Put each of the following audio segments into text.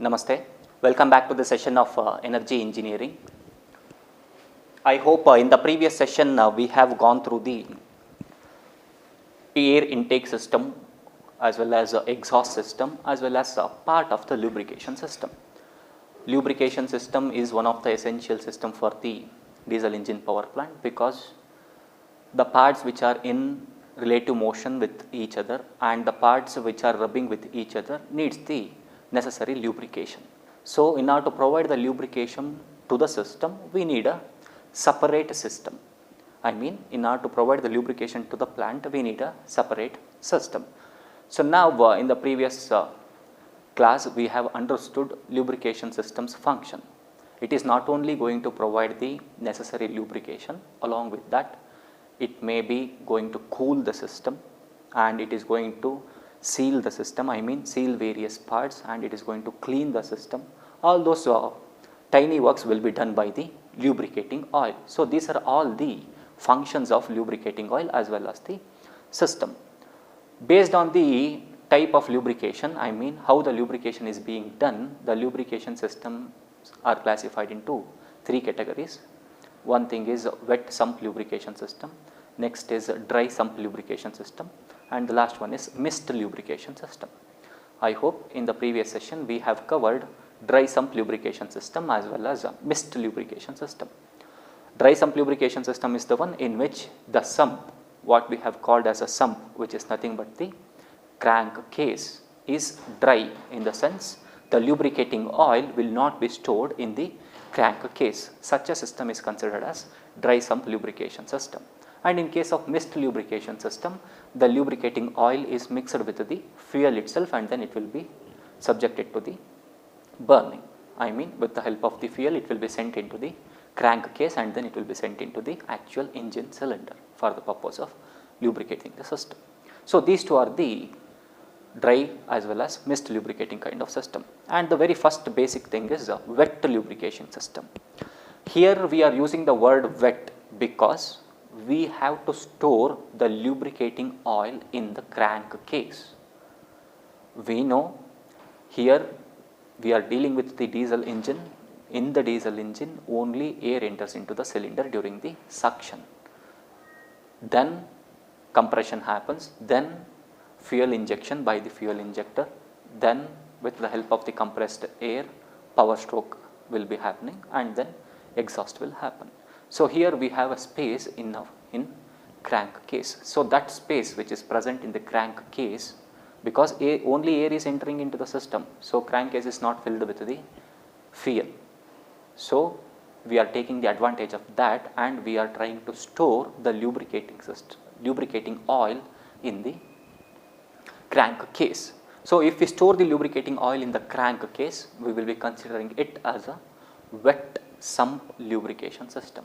Namaste. Welcome back to the session of energy engineering. I hope in the previous session we have gone through the air intake system as well as exhaust system as well as part of the lubrication system. Lubrication system is one of the essential system for the diesel engine power plant because the parts which are in relative motion with each other and the parts which are rubbing with each other needs the necessary lubrication. So, in order to provide the lubrication to the system, we need a separate system. I mean, in order to provide the lubrication to the plant, we need a separate system. So, now in the previous class, we have understood lubrication system's function. It is not only going to provide the necessary lubrication, along with that, it may be going to cool the system and it is going to seal the system, I mean seal various parts, and it is going to clean the system. All those tiny works will be done by the lubricating oil. So, these are all the functions of lubricating oil as well as the system. Based on the type of lubrication, I mean how the lubrication is being done, the lubrication systems are classified into three categories. One thing is wet sump lubrication system, next is dry sump lubrication system, and the last one is mist lubrication system. I hope in the previous session we have covered dry sump lubrication system as well as mist lubrication system. Dry sump lubrication system is the one in which the sump, what we have called as a sump, which is nothing but the crankcase, is dry, in the sense the lubricating oil will not be stored in the crankcase. Such a system is considered as dry sump lubrication system. And in case of mist lubrication system, the lubricating oil is mixed with the fuel itself and then it will be subjected to the burning. I mean with the help of the fuel it will be sent into the crankcase and then it will be sent into the actual engine cylinder for the purpose of lubricating the system. So, these two are the dry as well as mist lubricating kind of system. And the very first basic thing is a wet lubrication system. Here we are using the word wet because we have to store the lubricating oil in the crankcase. We know here we are dealing with the diesel engine. In the diesel engine only air enters into the cylinder during the suction. Then compression happens, then fuel injection by the fuel injector, then with the help of the compressed air power stroke will be happening and then exhaust will happen. So, here we have a space in crankcase. So, that space which is present in the crankcase, because only air is entering into the system. So, crankcase is not filled with the fuel. So, we are taking the advantage of that and we are trying to store the lubricating oil in the crankcase. So, if we store the lubricating oil in the crankcase, we will be considering it as a wet sump lubrication system.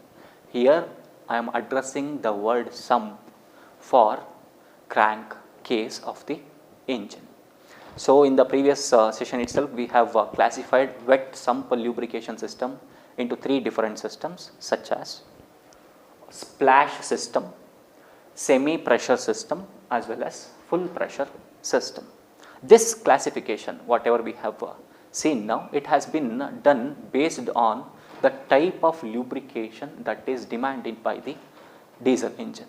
Here I am addressing the word sump for crankcase of the engine. So, in the previous session itself we have classified wet sump lubrication system into three different systems such as splash system, semi pressure system as well as full pressure system. This classification whatever we have seen now, it has been done based on the type of lubrication that is demanded by the diesel engine.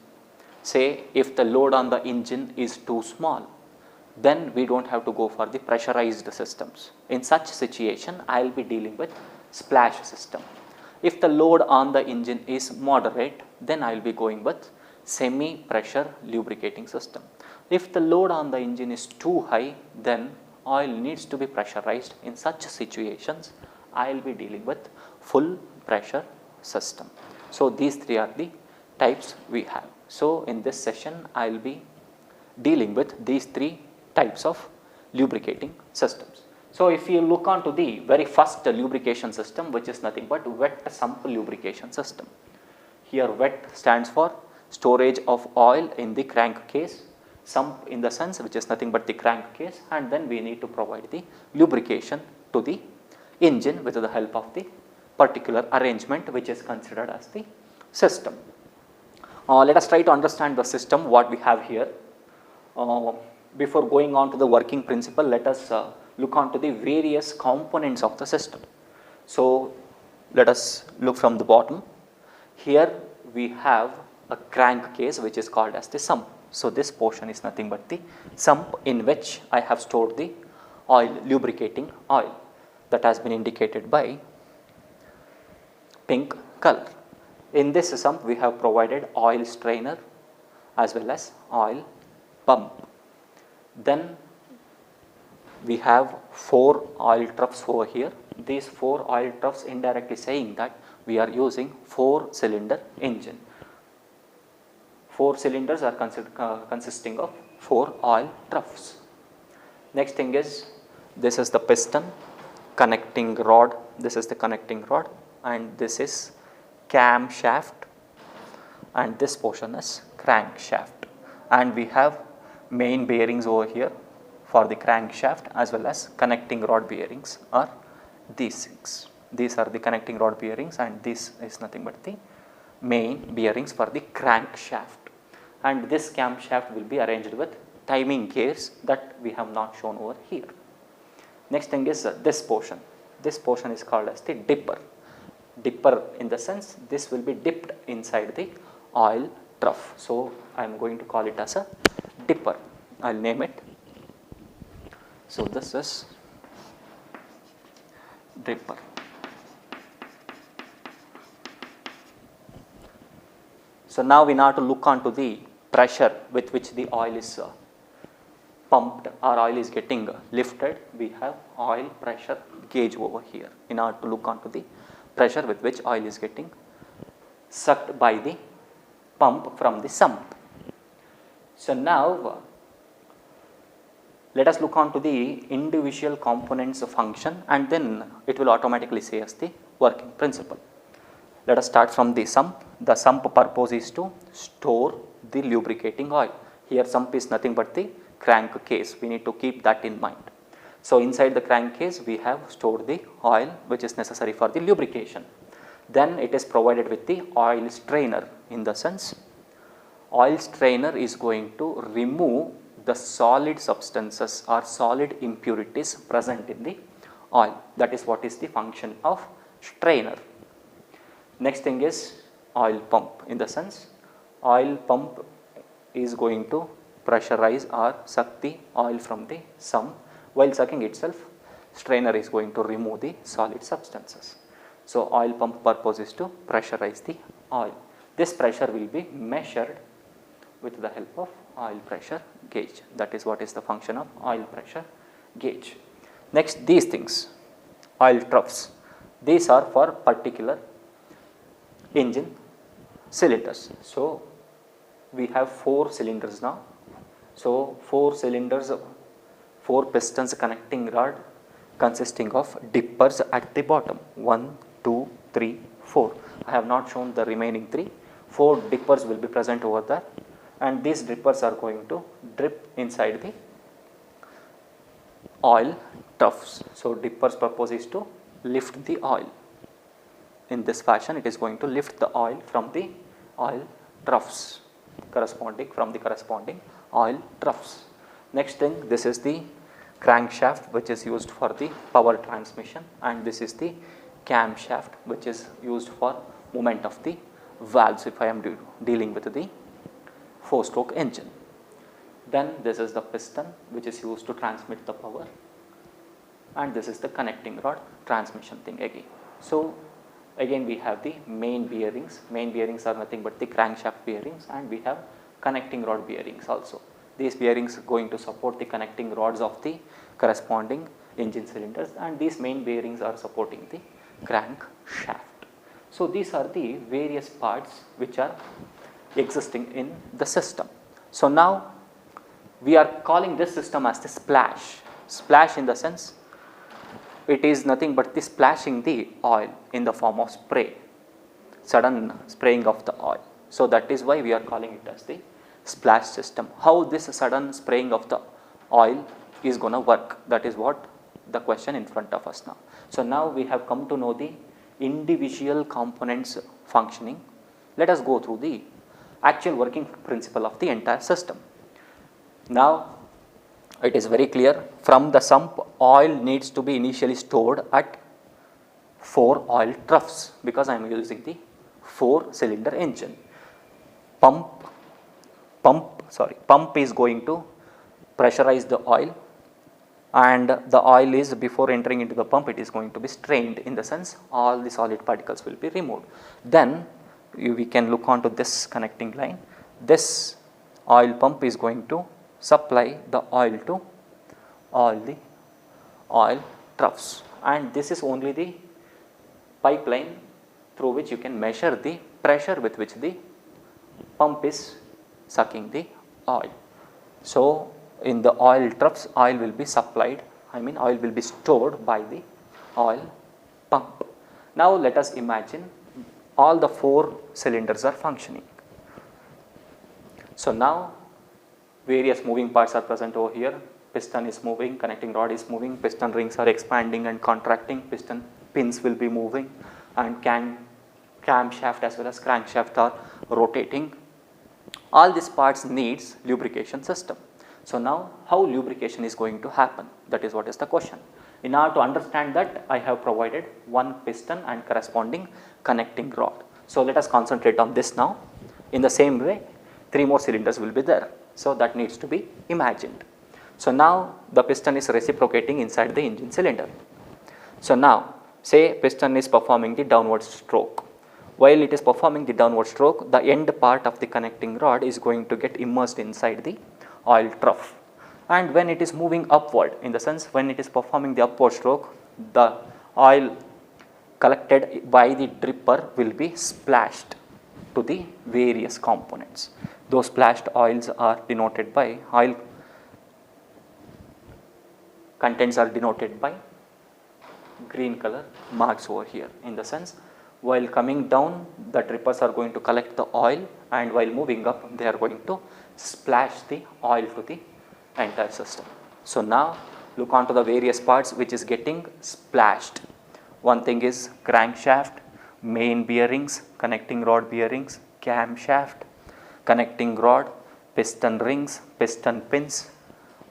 Say if the load on the engine is too small, then we do not have to go for the pressurized systems. In such situation I will be dealing with splash system. If the load on the engine is moderate, then I will be going with semi pressure lubricating system. If the load on the engine is too high, then oil needs to be pressurized. In such situations I will be dealing with full pressure system. So, these three are the types we have. So, in this session I will be dealing with these three types of lubricating systems. So, if you look on to the very first lubrication system, which is nothing but wet sump lubrication system. Here wet stands for storage of oil in the crankcase, sump in the sense which is nothing but the crankcase, and then we need to provide the lubrication to the engine with the help of the particular arrangement which is considered as the system. Let us try to understand the system what we have here. Before going on to the working principle, let us look on to the various components of the system. So let us look from the bottom. Here we have a crankcase which is called as the sump. So this portion is nothing but the sump in which I have stored the oil, lubricating oil, that has been indicated by pink color. In this sump we have provided oil strainer as well as oil pump. Then we have 4 oil troughs over here. These 4 oil troughs indirectly saying that we are using 4-cylinder engine. 4 cylinders are consisting of 4 oil troughs. Next thing is, this is the piston, connecting rod, this is the connecting rod, and this is camshaft, and this portion is crankshaft. And we have main bearings over here for the crankshaft as well as connecting rod bearings are these things. These are the connecting rod bearings, and this is nothing but the main bearings for the crankshaft. And this camshaft will be arranged with timing gears that we have not shown over here. Next thing is this portion. This portion is called as the dipper. Dipper in the sense this will be dipped inside the oil trough. So I am going to call it as a dipper. I will name it. So this is dipper. So now we now to look on to the pressure with which the oil is pumped or oil is getting lifted. We have oil pressure gauge over here in order to look on to the pressure with which oil is getting sucked by the pump from the sump. So now let us look on to the individual components function, and then it will automatically say us the working principle. Let us start from the sump. The sump purpose is to store the lubricating oil. Here sump is nothing but the crankcase. We need to keep that in mind. So inside the crankcase we have stored the oil which is necessary for the lubrication. Then it is provided with the oil strainer. In the sense, oil strainer is going to remove the solid substances or solid impurities present in the oil. That is what is the function of strainer. Next thing is oil pump. In the sense, oil pump is going to pressurize or suck the oil from the sump. While sucking itself, strainer is going to remove the solid substances. So oil pump purpose is to pressurize the oil. This pressure will be measured with the help of oil pressure gauge. That is what is the function of oil pressure gauge. Next, these things, oil troughs. These are for particular engine cylinders. So we have 4 cylinders now. So 4 cylinders, 4 pistons connecting rod consisting of dippers at the bottom. 1, 2, 3, 4. I have not shown the remaining 3. 4 dippers will be present over there, and these dippers are going to drip inside the oil troughs. So dippers purpose is to lift the oil. In this fashion it is going to lift the oil from the oil troughs from the corresponding oil troughs. Next thing, this is the crankshaft which is used for the power transmission, and this is the camshaft which is used for movement of the valves if I am dealing with the 4-stroke engine. Then this is the piston which is used to transmit the power, and this is the connecting rod transmission thing again. So again we have the main bearings. Main bearings are nothing but the crankshaft bearings, and we have connecting rod bearings also. These bearings are going to support the connecting rods of the corresponding engine cylinders, and these main bearings are supporting the crankshaft. So these are the various parts which are existing in the system. So now we are calling this system as the splash. Splash in the sense, it is nothing but the splashing the oil in the form of spray, sudden spraying of the oil. So that is why we are calling it as the splash system. How this sudden spraying of the oil is going to work, that is what the question in front of us now. So now we have come to know the individual components functioning. Let us go through the actual working principle of the entire system. Now it is very clear, from the sump oil needs to be initially stored at 4 oil troughs because I am using the 4 cylinder engine. Pump is going to pressurize the oil, and the oil is, before entering into the pump, it is going to be strained, in the sense all the solid particles will be removed. Then we can look onto this connecting line. This oil pump is going to supply the oil to all the oil troughs, and this is only the pipeline through which you can measure the pressure with which the pump is sucking the oil. So, in the oil troughs, oil will be supplied, oil will be stored by the oil pump. Now, let us imagine all the 4 cylinders are functioning. So, now various moving parts are present over here. Piston is moving, connecting rod is moving, piston rings are expanding and contracting, piston pins will be moving, and camshaft as well as crankshaft are rotating. All these parts needs lubrication system. So, now how lubrication is going to happen? That is what is the question. In order to understand that, I have provided one piston and corresponding connecting rod. So, let us concentrate on this now. In the same way, 3 more cylinders will be there. So, that needs to be imagined. So, now the piston is reciprocating inside the engine cylinder. So, now say piston is performing the downward stroke. While it is performing the downward stroke, the end part of the connecting rod is going to get immersed inside the oil trough, and when it is moving upward, in the sense when it is performing the upward stroke, the oil collected by the dripper will be splashed to the various components. Those splashed oils are denoted by, oil contents are denoted by green color marks over here, in the sense while coming down, the drippers are going to collect the oil, and while moving up, they are going to splash the oil to the entire system. So, now look on to the various parts which is getting splashed. One thing is crankshaft, main bearings, connecting rod bearings, camshaft, connecting rod, piston rings, piston pins.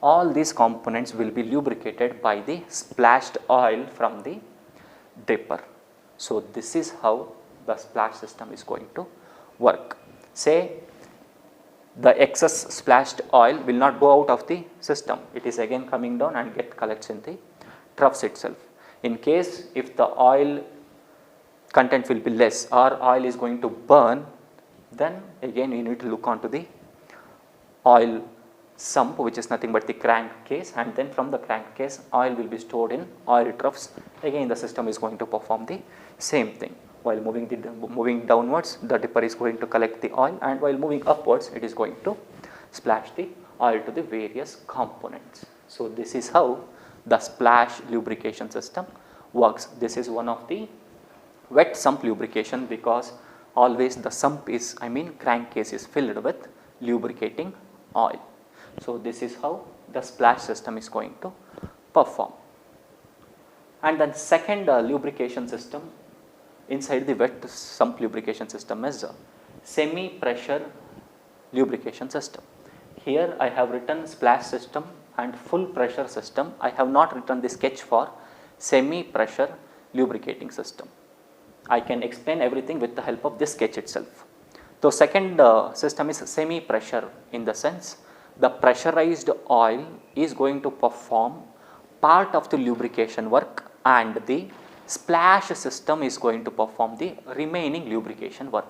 All these components will be lubricated by the splashed oil from the dripper. So, this is how the splash system is going to work. Say the excess splashed oil will not go out of the system, it is again coming down and get collects in the troughs itself. In case if the oil content will be less or oil is going to burn, then again you need to look onto the oil sump, which is nothing but the crankcase, and then from the crankcase oil will be stored in oil troughs. Again the system is going to perform the same thing. While moving downwards, the dipper is going to collect the oil, and while moving upwards, it is going to splash the oil to the various components. So, this is how the splash lubrication system works. This is one of the wet sump lubrication, because always the sump is, crankcase is filled with lubricating oil. So, this is how the splash system is going to perform. And then second lubrication system inside the wet sump lubrication system is a semi-pressure lubrication system. Here I have written splash system and full pressure system. I have not written the sketch for semi-pressure lubricating system. I can explain everything with the help of this sketch itself. So, second system is semi-pressure, in the sense the pressurized oil is going to perform part of the lubrication work, and the splash system is going to perform the remaining lubrication work.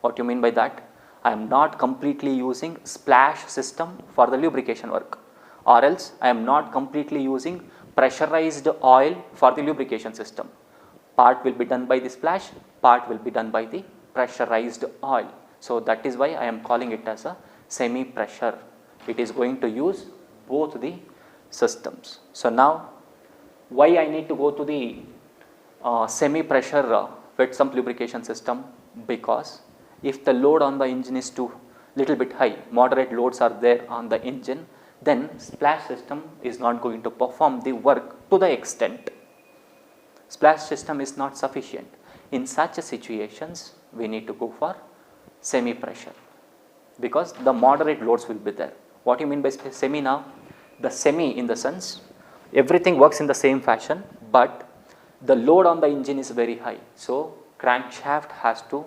What do you mean by that? I am not completely using splash system for the lubrication work, or else I am not completely using pressurized oil for the lubrication system. Part will be done by the splash, part will be done by the pressurized oil. So, that is why I am calling it as a semi-pressure. It is going to use both the systems. So, now why I need to go to the semi-pressure wet sump lubrication system? Because if the load on the engine is too little bit high, moderate loads are there on the engine, then splash system is not going to perform the work to the extent. Splash system is not sufficient. In such situations, we need to go for semi-pressure, because the moderate loads will be there. What do you mean by semi now? The semi, in the sense Everything works in the same fashion, but the load on the engine is very high. So, crankshaft has to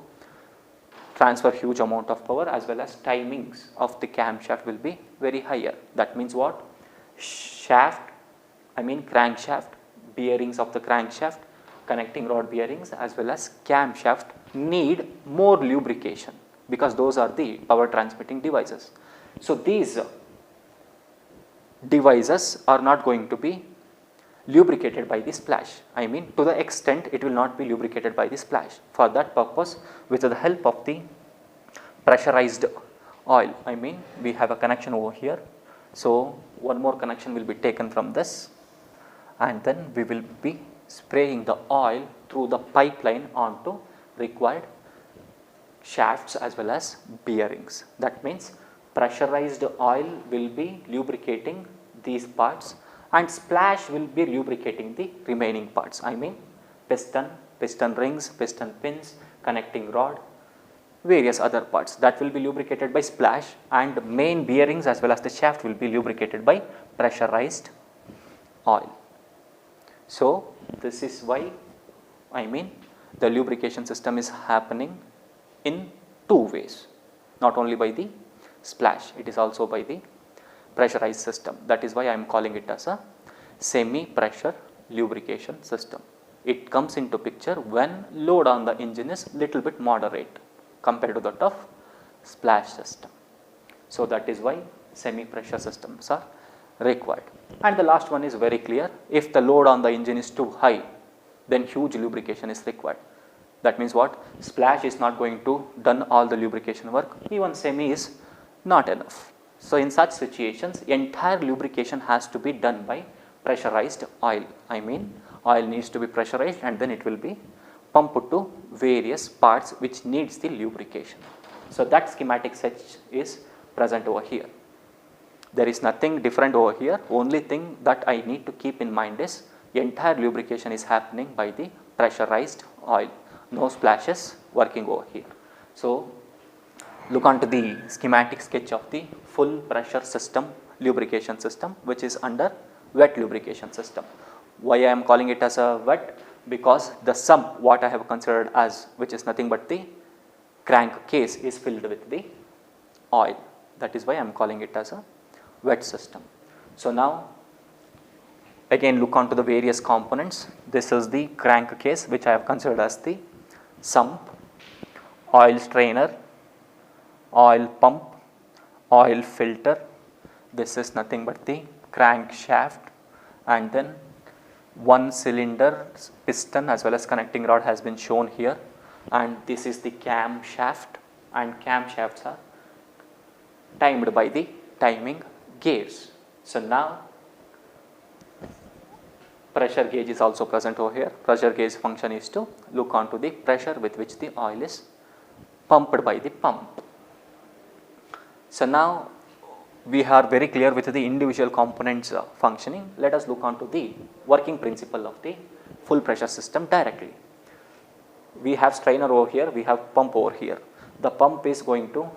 transfer huge amount of power, as well as timings of the camshaft will be very higher. That means what? Crankshaft, bearings of the crankshaft, connecting rod bearings, as well as camshaft need more lubrication, because those are the power transmitting devices. So, these devices are not going to be lubricated by the splash. To the extent it will not be lubricated by the splash. For that purpose, with the help of the pressurized oil, we have a connection over here. So, one more connection will be taken from this, and then we will be spraying the oil through the pipeline onto required shafts as well as bearings. That means pressurized oil will be lubricating these parts, and splash will be lubricating the remaining parts. Piston rings, piston pins, connecting rod, various other parts that will be lubricated by splash, and main bearings as well as the shaft will be lubricated by pressurized oil. So, this is why the lubrication system is happening in two ways, not only by the splash, it is also by the pressurized system. That is why I am calling it as a semi pressure lubrication system. It comes into picture when load on the engine is little bit moderate compared to that of splash system. So, that is why semi pressure systems are required. And the last one is very clear: if the load on the engine is too high, then huge lubrication is required. That means what? Splash is not going to done all the lubrication work, even semi is not enough. So, in such situations, entire lubrication has to be done by pressurized oil. Oil needs to be pressurized, and then it will be pumped to various parts which needs the lubrication. So, that schematic sketch is present over here. There is nothing different over here. Only thing that I need to keep in mind is entire lubrication is happening by the pressurized oil. No splashes working over here. So, look onto the schematic sketch of the full pressure system lubrication system, which is under wet lubrication system. Why I am calling it as a wet? Because the sump what I have considered as, which is nothing but the crank case, is filled with the oil. That is why I am calling it as a wet system. So, now again look onto the various components. This is the crank case, which I have considered as the sump, oil strainer, oil pump, oil filter. This is nothing but the crankshaft, and then one cylinder piston as well as connecting rod has been shown here, and this is the camshaft, and camshafts are timed by the timing gears. So, now pressure gauge is also present over here. Pressure gauge function is to look onto the pressure with which the oil is pumped by the pump. So, now we are very clear with the individual components functioning. Let us look onto the working principle of the full pressure system directly. We have strainer over here, we have pump over here. The pump is going to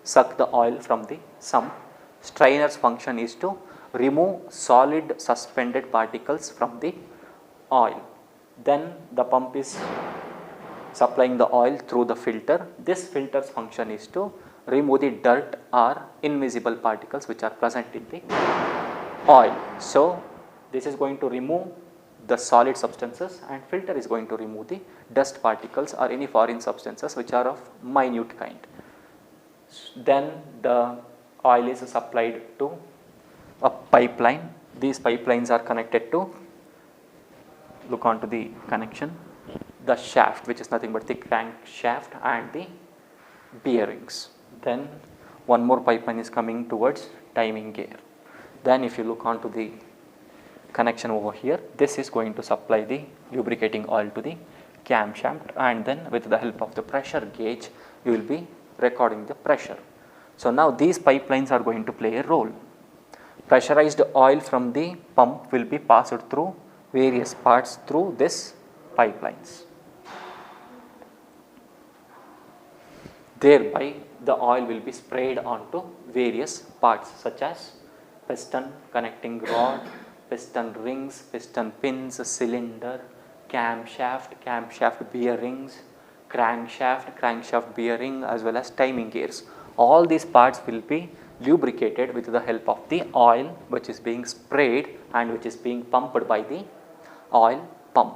suck the oil from the sump. Strainer's function is to remove solid suspended particles from the oil. Then the pump is supplying the oil through the filter. This filter's function is to remove the dirt or invisible particles which are present in the oil. So, this is going to remove the solid substances, and filter is going to remove the dust particles or any foreign substances which are of minute kind. Then the oil is supplied to a pipeline. These pipelines are connected to, look onto the connection, the shaft, which is nothing but the crankshaft and the bearings. Then one more pipeline is coming towards timing gear. Then if you look onto the connection over here, this is going to supply the lubricating oil to the camshaft, and then with the help of the pressure gauge you will be recording the pressure. So, now these pipelines are going to play a role. Pressurized oil from the pump will be passed through various parts through this pipelines. Thereby the oil will be sprayed onto various parts such as piston, connecting rod, piston rings, piston pins, cylinder, camshaft bearings, crankshaft bearing, as well as timing gears. All these parts will be lubricated with the help of the oil which is being sprayed and which is being pumped by the oil pump.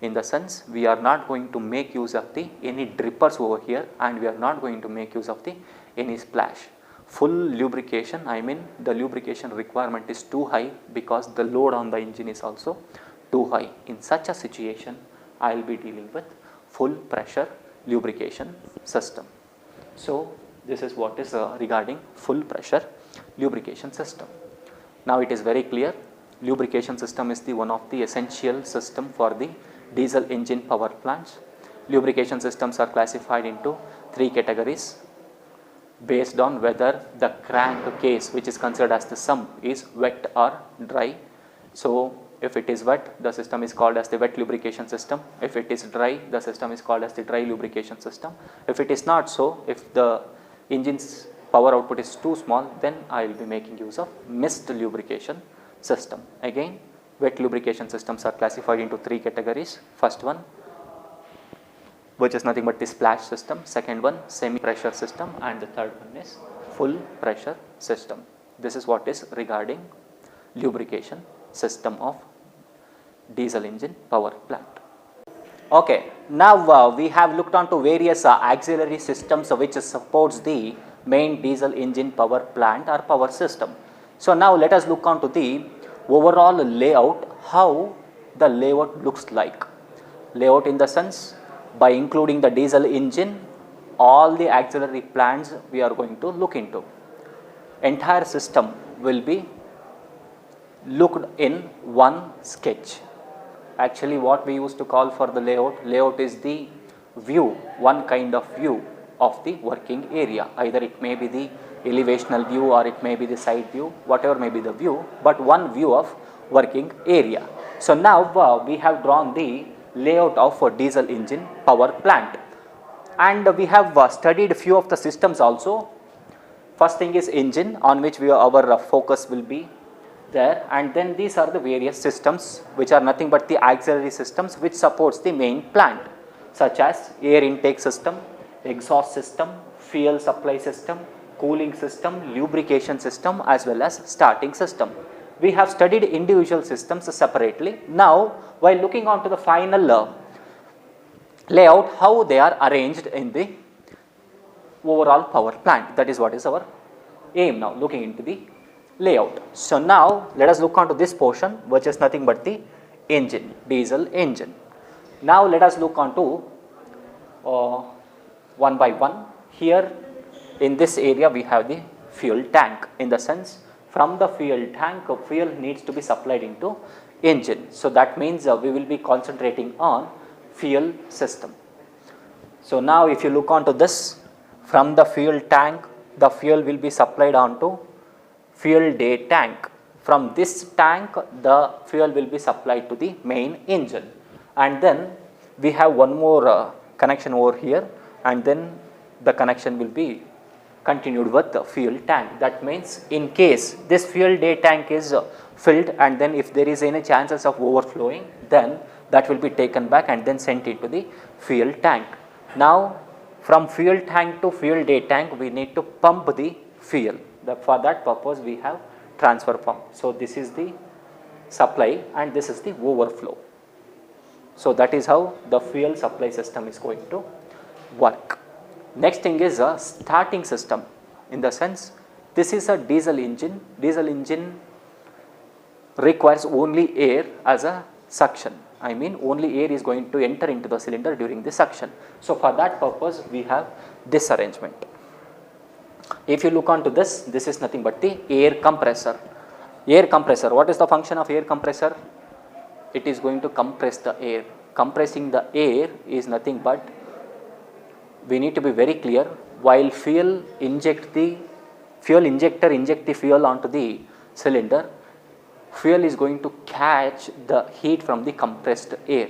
In the sense, we are not going to make use of the any drippers over here, and we are not going to make use of the any splash. Full lubrication, I mean the lubrication requirement is too high because the load on the engine is also too high. In such a situation, I will be dealing with full pressure lubrication system. So, this is what is regarding full pressure lubrication system. Now, it is very clear, lubrication system is the one of the essential system for the diesel engine power plants. Lubrication systems are classified into 3 categories based on whether the crank case, which is considered as the sump, is wet or dry. So, if it is wet, the system is called as the wet lubrication system. If it is dry, the system is called as the dry lubrication system. If it is not so, if the engine's power output is too small, then I will be making use of mist lubrication system. Again, wet lubrication systems are classified into 3 categories. First one, which is nothing but the splash system. Second one, semi pressure system, and the third one is full pressure system. This is what is regarding lubrication system of diesel engine power plant. Okay, now we have looked on to various auxiliary systems which supports the main diesel engine power plant or power system. So, now let us look on to the overall layout, how the layout looks like. Layout in the sense, by including the diesel engine, all the auxiliary plants we are going to look into. Entire system will be looked in one sketch. Actually, what we used to call for the layout is the view, one kind of view of the working area. Either it may be the elevational view or it may be the side view, whatever may be the view, but one view of working area. So, now we have drawn the layout of a diesel engine power plant, and we have studied a few of the systems also. First thing is engine, on which our focus will be there, and then these are the various systems which are nothing but the auxiliary systems which supports the main plant, such as air intake system, exhaust system, fuel supply system, cooling system, lubrication system, as well as starting system. We have studied individual systems separately. Now, while looking on to the final layout, how they are arranged in the overall power plant, that is what is our aim now, looking into the layout. So, now let us look on to this portion, which is nothing but the engine, diesel engine. Now, let us look on to one by one. Here in this area we have the fuel tank, in the sense, from the fuel tank fuel needs to be supplied into engine. So, that means we will be concentrating on fuel system. So, now if you look on to this, from the fuel tank the fuel will be supplied onto fuel day tank. From this tank the fuel will be supplied to the main engine, and then we have one more connection over here, and then the connection will be continued with the fuel tank. That means, in case this fuel day tank is filled, and then if there is any chances of overflowing, then that will be taken back and then sent into the fuel tank. Now, from fuel tank to fuel day tank we need to pump the fuel. For that purpose we have transfer pump. So, this is the supply and this is the overflow. So, that is how the fuel supply system is going to work. Next thing is a starting system, in the sense, this is a diesel engine. Diesel engine requires only air as a suction. I mean, only air is going to enter into the cylinder during the suction. So, for that purpose we have this arrangement. If you look on to this, this is nothing but the air compressor. Air compressor, what is the function of air compressor? It is going to compress the air. Compressing the air is nothing but, we need to be very clear, while fuel injector inject the fuel onto the cylinder, fuel is going to catch the heat from the compressed air.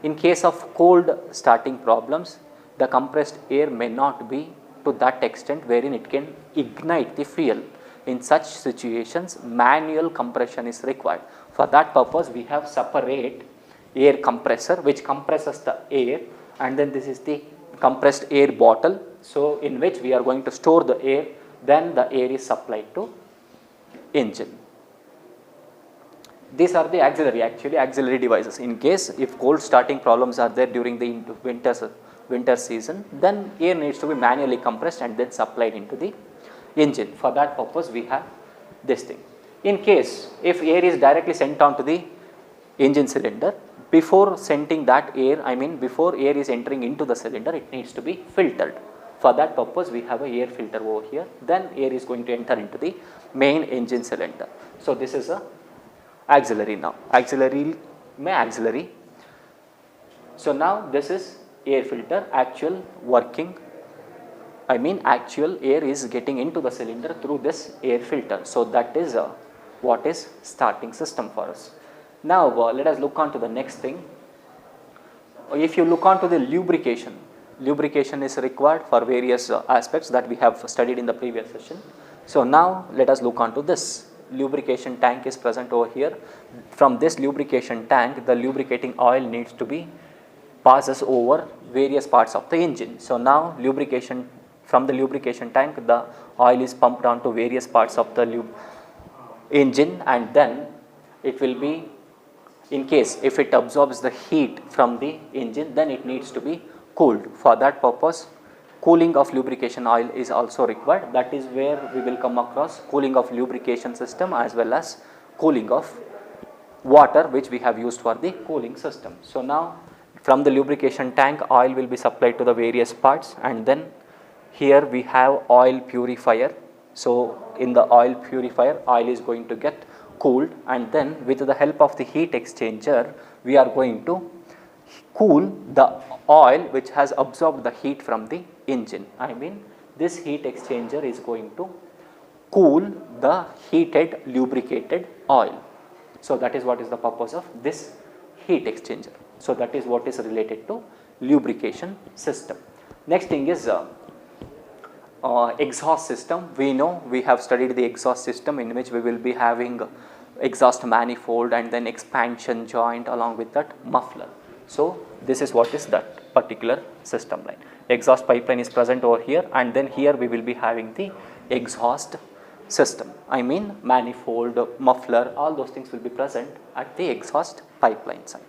In case of cold starting problems, the compressed air may not be to that extent wherein it can ignite the fuel. In such situations, manual compression is required. For that purpose, we have separate air compressor which compresses the air, and then this is the compressed air bottle. So, in which we are going to store the air, then the air is supplied to engine. These are the auxiliary devices. In case if cold starting problems are there during the winter season, then air needs to be manually compressed and then supplied into the engine. For that purpose, we have this thing. In case if air is directly sent on to the engine cylinder, before sending that air, before air is entering into the cylinder, it needs to be filtered. For that purpose, we have a air filter over here, then air is going to enter into the main engine cylinder. So, this is a auxiliary now, auxiliary. So, now this is air filter, actual working, actual air is getting into the cylinder through this air filter. So, that is what is starting system for us. Now, let us look on to the next thing. If you look on to the lubrication, lubrication is required for various aspects that we have studied in the previous session. So, now let us look on to this. Lubrication tank is present over here. From this lubrication tank, the lubricating oil needs to be passes over various parts of the engine. So, now lubrication, from the lubrication tank, the oil is pumped onto various parts of the engine, and then it will be, in case if it absorbs the heat from the engine, then it needs to be cooled. For that purpose, cooling of lubrication oil is also required. That is where we will come across cooling of lubrication system as well as cooling of water, which we have used for the cooling system. So, now from the lubrication tank, oil will be supplied to the various parts, and then here we have oil purifier. So, in the oil purifier, oil is going to get cooled, and then with the help of the heat exchanger, we are going to cool the oil which has absorbed the heat from the engine. This heat exchanger is going to cool the heated lubricated oil. So, that is what is the purpose of this heat exchanger. So, that is what is related to lubrication system. Next thing is exhaust system. We know we have studied the exhaust system, in which we will be having exhaust manifold and then expansion joint along with that muffler. So, this is what is that particular system line. Exhaust pipeline is present over here, and then here we will be having the exhaust system. Manifold, muffler, all those things will be present at the exhaust pipeline side.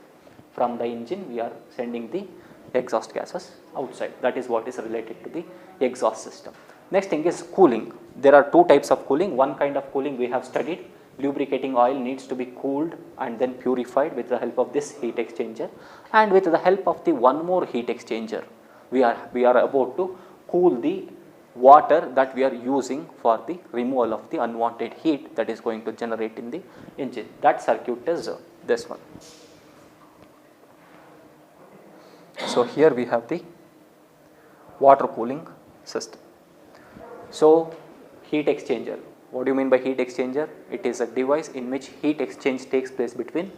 From the engine, we are sending the exhaust gases outside. That is what is related to the exhaust system. Next thing is cooling. There are two types of cooling. One kind of cooling we have studied. Lubricating oil needs to be cooled and then purified with the help of this heat exchanger, and with the help of the one more heat exchanger, we are about to cool the water that we are using for the removal of the unwanted heat that is going to generate in the engine. That circuit is this one. So, here we have the water cooling system. So, heat exchanger. What do you mean by heat exchanger? It is a device in which heat exchange takes place between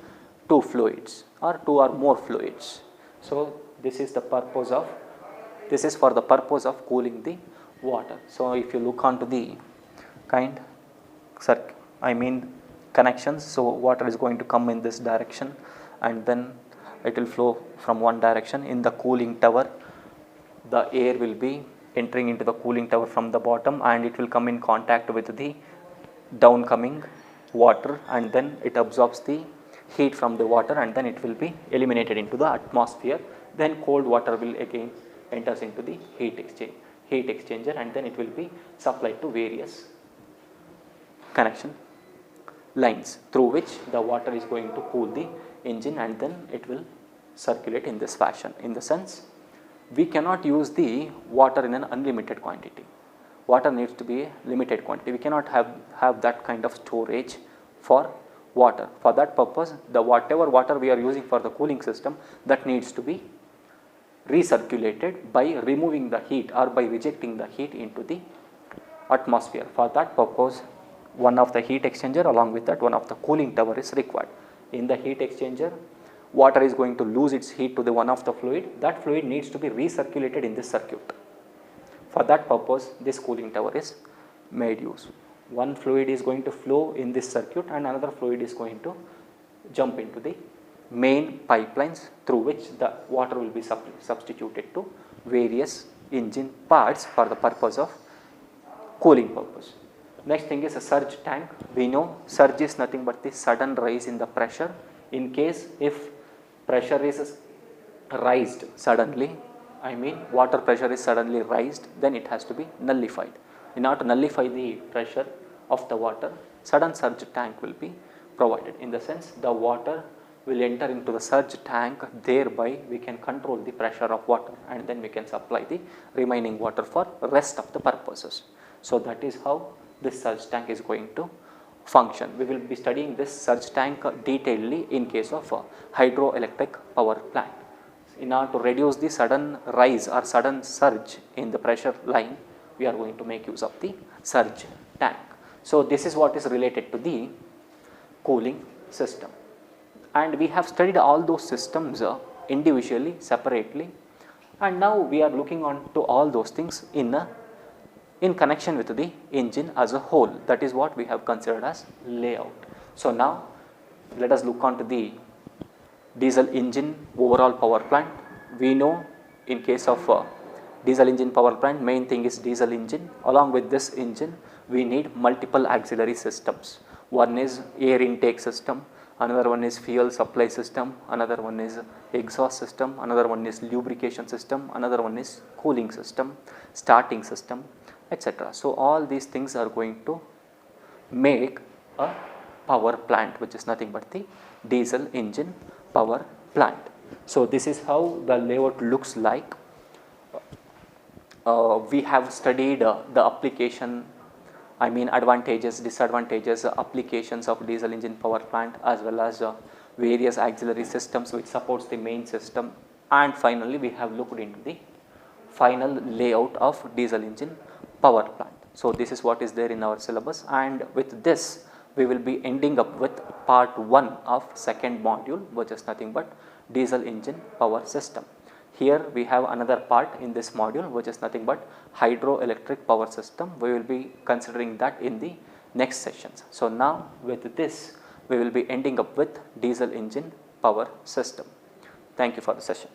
two fluids or two or more fluids. So, this is for the purpose of cooling the water. So, if you look onto the connections, so water is going to come in this direction, and then it will flow from one direction. In the cooling tower, the air will be entering into the cooling tower from the bottom, and it will come in contact with the downcoming water, and then it absorbs the heat from the water, and then it will be eliminated into the atmosphere. Then cold water will again enters into the heat exchanger, and then it will be supplied to various connection lines through which the water is going to cool the engine, and then it will circulate in this fashion. In the sense, we cannot use the water in an unlimited quantity. Water needs to be a limited quantity. We cannot have that kind of storage for water. For that purpose, the whatever water we are using for the cooling system, that needs to be recirculated by removing the heat or by rejecting the heat into the atmosphere. For that purpose, one of the heat exchanger, along with that one of the cooling tower is required. In the heat exchanger, water is going to lose its heat to the one of the fluid. That fluid needs to be recirculated in this circuit. For that purpose, this cooling tower is made use. One fluid is going to flow in this circuit, and another fluid is going to jump into the main pipelines through which the water will be substituted to various engine parts for the purpose of cooling purpose. Next thing is a surge tank. We know surge is nothing but the sudden rise in the pressure. In case if pressure is raised suddenly, I mean water pressure is suddenly raised, then it has to be nullified. In order to nullify the pressure of the water, sudden surge tank will be provided. In the sense, the water will enter into the surge tank, thereby we can control the pressure of water and then we can supply the remaining water for rest of the purposes. So that is how this surge tank is going to function. We will be studying this surge tank detailedly in case of hydroelectric power plant. In order to reduce the sudden rise or sudden surge in the pressure line, we are going to make use of the surge tank. So this is what is related to the cooling system, and we have studied all those systems individually, separately, and now we are looking on to all those things in connection with the engine as a whole. That is what we have considered as layout. So now let us look on to the diesel engine overall power plant. We know in case of diesel engine power plant, main thing is diesel engine. Along with this engine, we need multiple auxiliary systems. One is air intake system, another one is fuel supply system, another one is exhaust system, another one is lubrication system, another one is cooling system, starting system, etc. So all these things are going to make a power plant, which is nothing but the diesel engine power plant. So this is how the layout looks like. We have studied the application, I mean advantages, disadvantages, applications of diesel engine power plant, as well as various auxiliary systems which supports the main system, and finally we have looked into the final layout of diesel engine power plant. So this is what is there in our syllabus, and with this we will be ending up with part 1 of second module, which is nothing but diesel engine power system. Here we have another part in this module, which is nothing but hydroelectric power system. We will be considering that in the next sessions. So now with this we will be ending up with diesel engine power system. Thank you for the session.